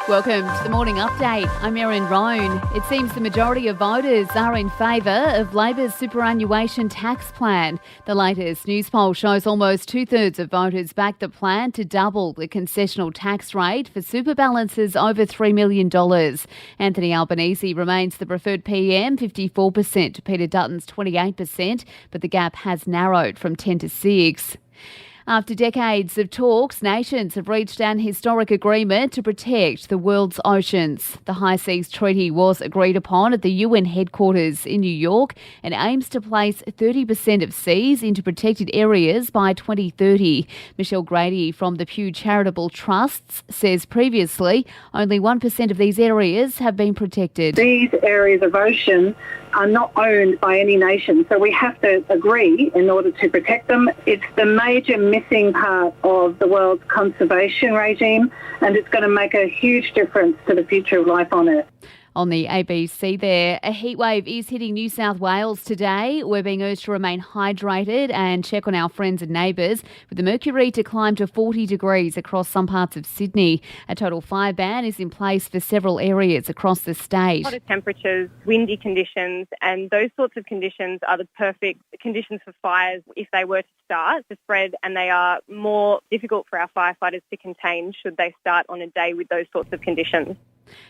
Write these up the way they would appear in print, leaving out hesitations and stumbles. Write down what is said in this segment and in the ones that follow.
Welcome to the Morning Update. I'm Erin Roan. It seems the majority of voters are in favour of Labor's superannuation tax plan. The latest Newspoll shows almost two-thirds of voters back the plan to double the concessional tax rate for super balances over $3 million. Anthony Albanese remains the preferred PM, 54% to Peter Dutton's 28%, but the gap has narrowed from 10 to 6. After decades of talks, nations have reached an historic agreement to protect the world's oceans. The High Seas Treaty was agreed upon at the UN headquarters in New York and aims to place 30% of seas into protected areas by 2030. Michelle Grady from the Pew Charitable Trusts says previously only 1% of these areas have been protected. These areas of ocean are not owned by any nation, so we have to agree in order to protect them. It's the major missing part of the world's conservation regime, and it's going to make a huge difference to the future of life on Earth. On the ABC there, a heatwave is hitting New South Wales today. We're being urged to remain hydrated and check on our friends and neighbours, with the mercury to climb to 40 degrees across some parts of Sydney. A total fire ban is in place for several areas across the state. Hotter temperatures, windy conditions, and those sorts of conditions are the perfect conditions for fires if they were to start to spread, and they are more difficult for our firefighters to contain should they start on a day with those sorts of conditions.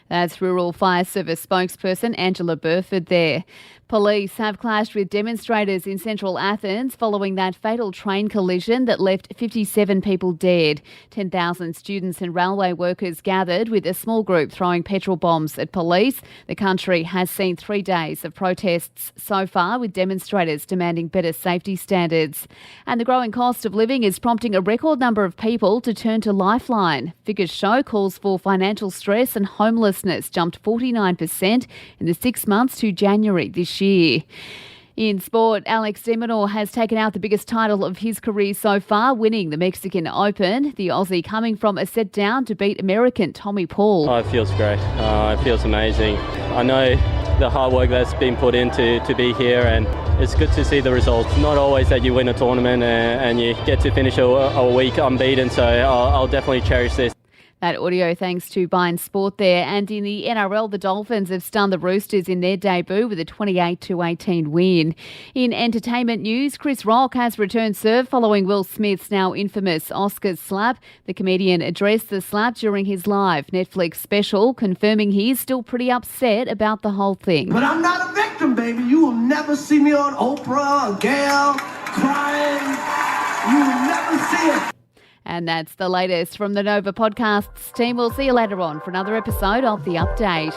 That's Rural Fire Service spokesperson Angela Burford there. Police have clashed with demonstrators in central Athens following that fatal train collision that left 57 people dead. 10,000 students and railway workers gathered with a small group throwing petrol bombs at police. The country has seen 3 days of protests so far, with demonstrators demanding better safety standards. And the growing cost of living is prompting a record number of people to turn to Lifeline. Figures show calls for financial stress and homelessness jumped 49% in the 6 months to January this year. In sport, Alex de Minaur has taken out the biggest title of his career so far, winning the Mexican Open. The Aussie coming from a set down to beat American Tommy Paul. Oh, it feels great. It feels amazing. I know the hard work that's been put in to be here, and it's good to see the results. Not always that you win a tournament and you get to finish a week unbeaten, so I'll definitely cherish this. That audio thanks to Bein Sport there. And in the NRL, the Dolphins have stunned the Roosters in their debut with a 28-18 win. In entertainment news, Chris Rock has returned serve following Will Smith's now infamous Oscars slap. The comedian addressed the slap during his live Netflix special, confirming he is still pretty upset about the whole thing. But I'm not a victim, baby. You will never see me on Oprah or Gayle crying. You will never see it. And that's the latest from the Nova Podcasts team. We'll see you later on for another episode of The Update.